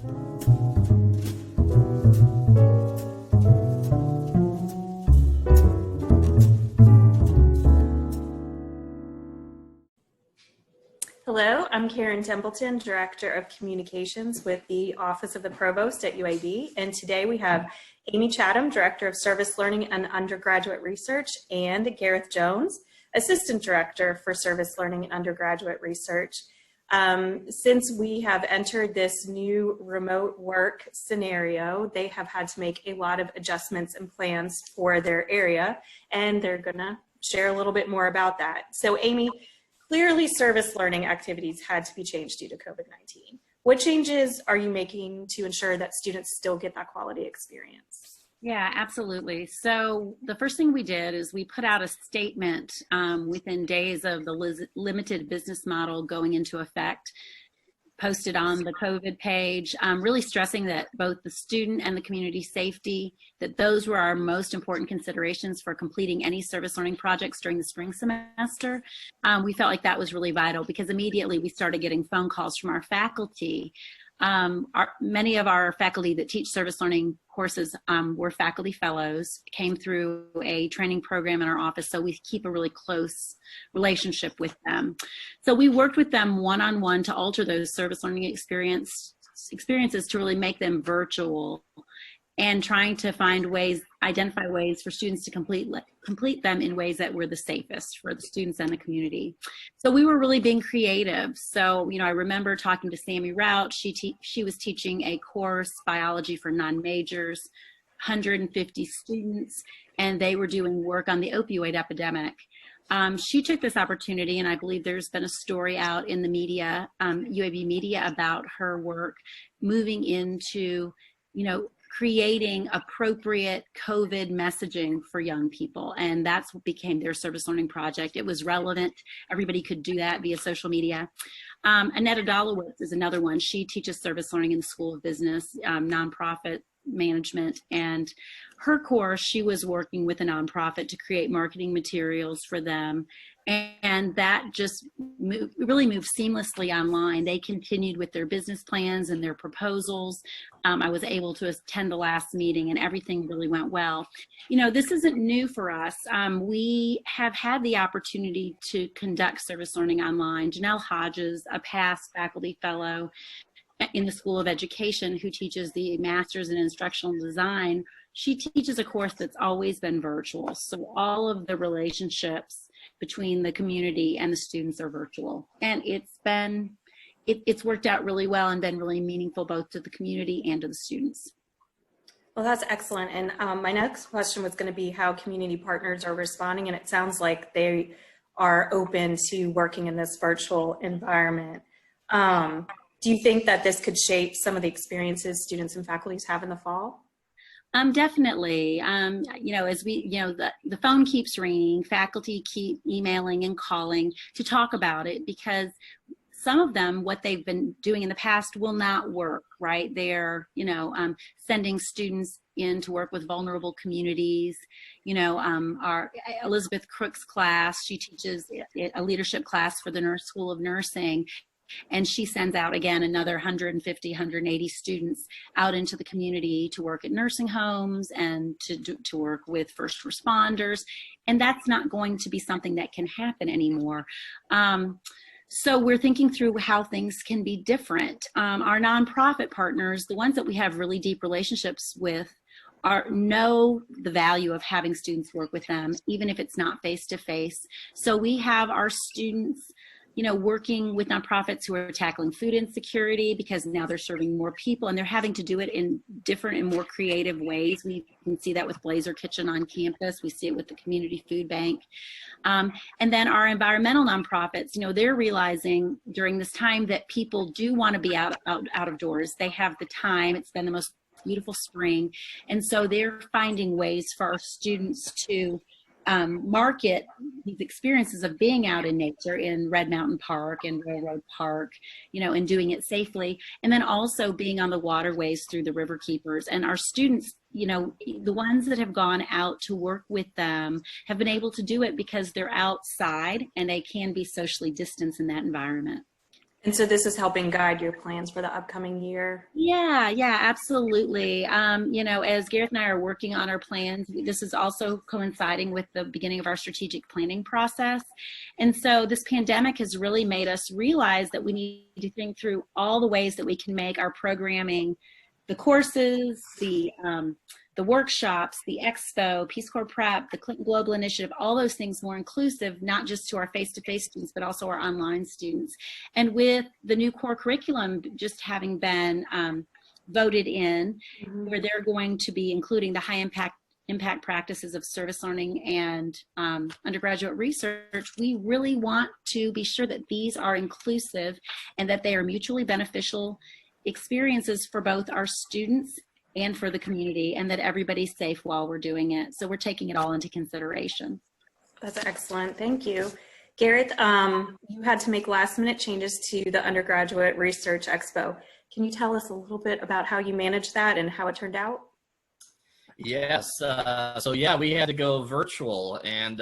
Hello, I'm Karen Templeton, Director of Communications with the Office of the Provost at UAB, and today we have Amy Chatham, Director of Service Learning and Undergraduate Research, and Gareth Jones, Assistant Director for Service Learning and Undergraduate Research. Since we have entered this new remote work scenario, they have had to make a lot of adjustments and plans for their area, and they're gonna share a little bit more about that. So Amy, clearly service learning activities had to be changed due to COVID-19. What changes are you making to ensure that students still get that quality experience? Yeah, absolutely. So the first thing we did is we put out a statement within days of the limited business model going into effect, posted on the COVID page, really stressing that both the student and the community safety, that those were our most important considerations for completing any service learning projects during the spring semester. We felt like that was really vital because immediately we started getting phone calls from our faculty. Many of our faculty that teach service learning courses were faculty fellows, came through a training program in our office, so we keep a really close relationship with them. So we worked with them one-on-one to alter those service learning experiences to really make them virtual, and trying to find ways, identify ways for students to complete them in ways that were the safest for the students and the community. So we were really being creative. So, you know, I remember talking to Sammy Rout. She was teaching a course, biology for non-majors, 150 students, and they were doing work on the opioid epidemic. She took this opportunity, and I believe there's been a story out in the media, UAB media, about her work moving into, you know, creating appropriate COVID messaging for young people. And that's what became their service learning project. It was relevant. Everybody could do that via social media. Annetta Dolowitz is another one. She teaches service learning in the School of Business, nonprofit management. And her course, she was working with a nonprofit to create marketing materials for them. And that just really moved seamlessly online. They continued with their business plans and their proposals. I was able to attend the last meeting and everything really went well. You know, this isn't new for us. We have had the opportunity to conduct service learning online. Janelle Hodges, a past faculty fellow in the School of Education who teaches the Master's in Instructional Design, she teaches a course that's always been virtual. So all of the relationships between the community and the students are virtual. And it's worked out really well and been really meaningful both to the community and to the students. Well, that's excellent. And my next question was going to be how community partners are responding. And it sounds like they are open to working in this virtual environment. Do you think that this could shape some of the experiences students and faculties have in the fall? Definitely. You know, as we, you know, the phone keeps ringing, faculty keep emailing and calling to talk about it, because some of them, what they've been doing in the past will not work, right? They're, you know, sending students in to work with vulnerable communities. You know, our Elizabeth Crook's class, she teaches a leadership class for the School of Nursing. And she sends out, again, another 150, 180 students out into the community to work at nursing homes and to work with first responders. And that's not going to be something that can happen anymore. So we're thinking through how things can be different. Our nonprofit partners, the ones that we have really deep relationships with, know the value of having students work with them, even if it's not face-to-face. So we have our students, you know, working with nonprofits who are tackling food insecurity, because now they're serving more people and they're having to do it in different and more creative ways. We can see that with Blazer Kitchen on campus. We see it with the Community Food Bank. And then our environmental nonprofits, you know, they're realizing during this time that people do want to be out of doors. They have the time. It's been the most beautiful spring. And so they're finding ways for our students to market these experiences of being out in nature in Red Mountain Park and Railroad Park, you know, and doing it safely. And then also being on the waterways through the River Keepers. And our students, you know, the ones that have gone out to work with them have been able to do it because they're outside and they can be socially distanced in that environment. And so this is helping guide your plans for the upcoming year. Yeah, absolutely. As Gareth and I are working on our plans, this is also coinciding with the beginning of our strategic planning process. And so this pandemic has really made us realize that we need to think through all the ways that we can make our programming, the courses, the workshops, the expo, Peace Corps Prep, the Clinton Global Initiative, all those things more inclusive, not just to our face-to-face students, but also our online students. And with the new core curriculum just having been voted in, where they're going to be including the high impact practices of service learning and undergraduate research, we really want to be sure that these are inclusive and that they are mutually beneficial experiences for both our students and for the community, and that everybody's safe while we're doing it. So we're taking it all into consideration. That's excellent. Thank you. Gareth, you had to make last minute changes to the Undergraduate Research Expo. Can you tell us a little bit about how you managed that and how it turned out? Yes. So yeah, we had to go virtual, and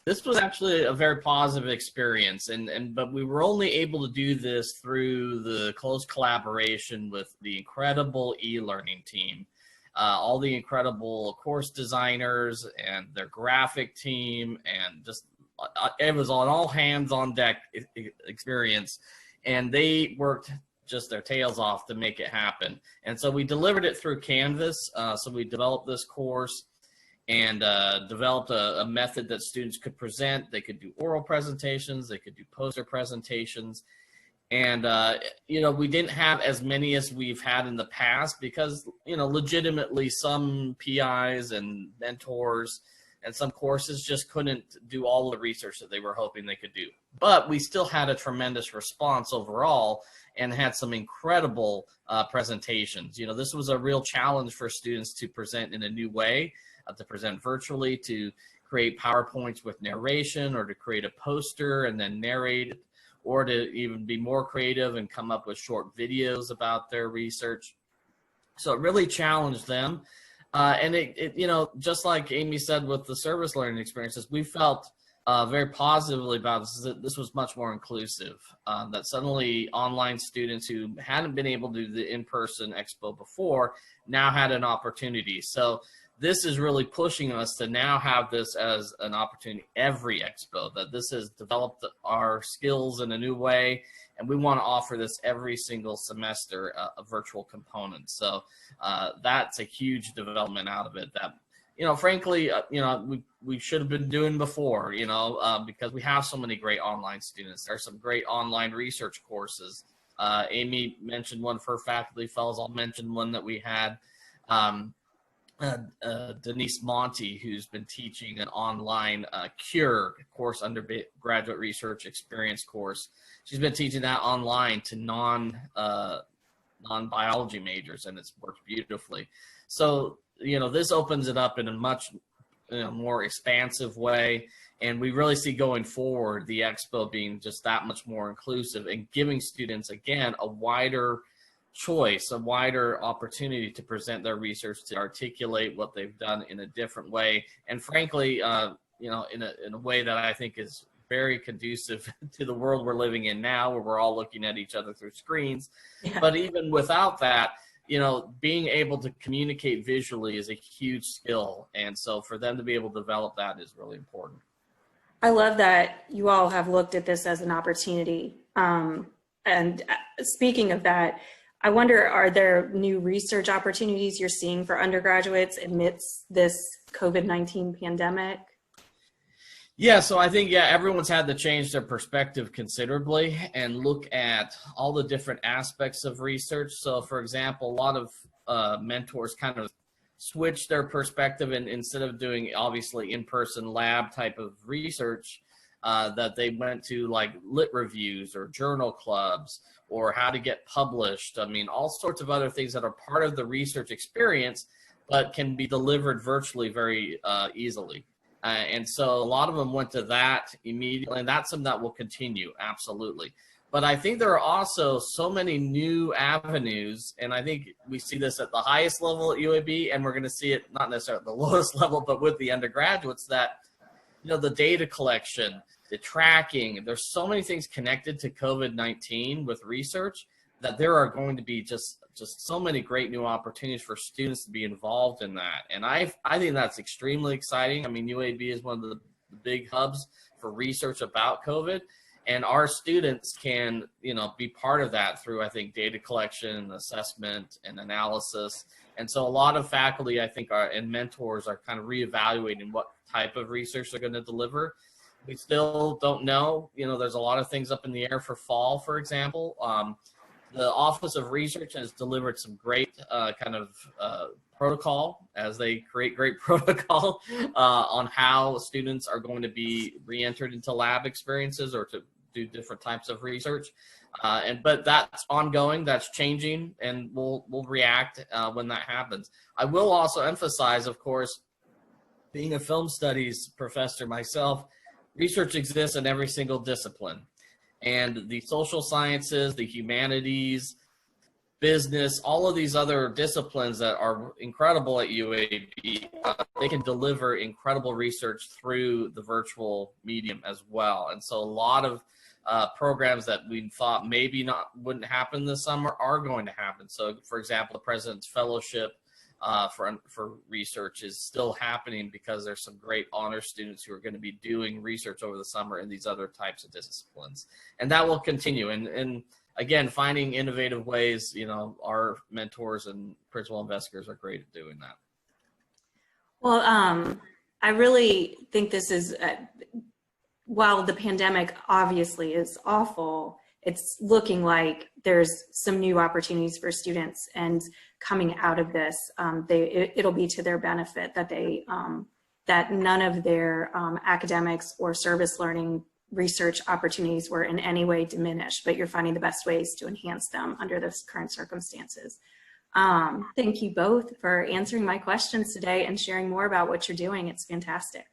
this was actually a very positive experience. But we were only able to do this through the close collaboration with the incredible e-learning team, all the incredible course designers and their graphic team, and just it was an all hands on deck experience, and they worked just their tails off to make it happen. And so we delivered it through Canvas. So we developed this course and developed a method that students could present. They could do oral presentations, they could do poster presentations. And, we didn't have as many as we've had in the past because, legitimately some PIs and mentors and some courses just couldn't do all the research that they were hoping they could do. But we still had a tremendous response overall and had some incredible presentations. This was a real challenge for students to present in a new way, to present virtually, to create PowerPoints with narration, or to create a poster and then narrate it, or to even be more creative and come up with short videos about their research. So it really challenged them. And it just like Amy said with the service learning experiences, we felt very positively about this, that this was much more inclusive, that suddenly online students who hadn't been able to do the in-person expo before now had an opportunity. So this is really pushing us to now have this as an opportunity every expo, that this has developed our skills in a new way, and we want to offer this every single semester, a virtual component. So that's a huge development out of it that, frankly, we should have been doing before, because we have so many great online students. There are some great online research courses. Amy mentioned one of her faculty fellows. I'll mention one that we had. Denise Monty, who's been teaching an online CURE course, undergraduate research experience course. She's been teaching that online to non-biology majors, and it's worked beautifully. So, this opens it up in a much more expansive way, and we really see going forward the expo being just that much more inclusive and giving students, again, a wider choice, a wider opportunity to present their research, to articulate what they've done in a different way, and frankly, in a way that I think is very conducive to the world we're living in now, where we're all looking at each other through screens. Yeah. But even without that, being able to communicate visually is a huge skill, and so for them to be able to develop that is really important. I love that you all have looked at this as an opportunity. And speaking of that, I wonder, are there new research opportunities you're seeing for undergraduates amidst this COVID-19 pandemic? Yeah, so I think, everyone's had to change their perspective considerably and look at all the different aspects of research. So, for example, a lot of mentors kind of switched their perspective, and instead of doing, obviously, in-person lab type of research, that they went to like lit reviews or journal clubs or how to get published. I mean, all sorts of other things that are part of the research experience, but can be delivered virtually very easily. And so a lot of them went to that immediately, and that's something that will continue, absolutely. But I think there are also so many new avenues, and I think we see this at the highest level at UAB, and we're going to see it not necessarily at the lowest level, but with the undergraduates, that the data collection, the tracking. There's so many things connected to COVID-19 with research that there are going to be just so many great new opportunities for students to be involved in that. And I think that's extremely exciting. I mean, UAB is one of the big hubs for research about COVID, and our students can, be part of that through, I think, data collection, assessment, and analysis. And so a lot of faculty, I think, and mentors are kind of reevaluating what type of research they're going to deliver. We still don't know. There's a lot of things up in the air for fall, for example. The Office of Research has delivered some great protocol as they create great protocol on how students are going to be re-entered into lab experiences or to do different types of research. But that's ongoing, that's changing, and we'll react when that happens. I will also emphasize, of course, being a film studies professor myself, research exists in every single discipline. And the social sciences, the humanities, business, all of these other disciplines that are incredible at UAB, they can deliver incredible research through the virtual medium as well. And so a lot of programs that we thought maybe wouldn't happen this summer are going to happen. So, for example, the President's Fellowship for research is still happening because there's some great honor students who are going to be doing research over the summer in these other types of disciplines, and that will continue. And again, finding innovative ways, our mentors and principal investigators are great at doing that. Well, I really think this is, while the pandemic obviously is awful, it's looking like there's some new opportunities for students, and coming out of this, it'll be to their benefit that that none of their academics or service learning research opportunities were in any way diminished, but you're finding the best ways to enhance them under the current circumstances. Thank you both for answering my questions today and sharing more about what you're doing. It's fantastic.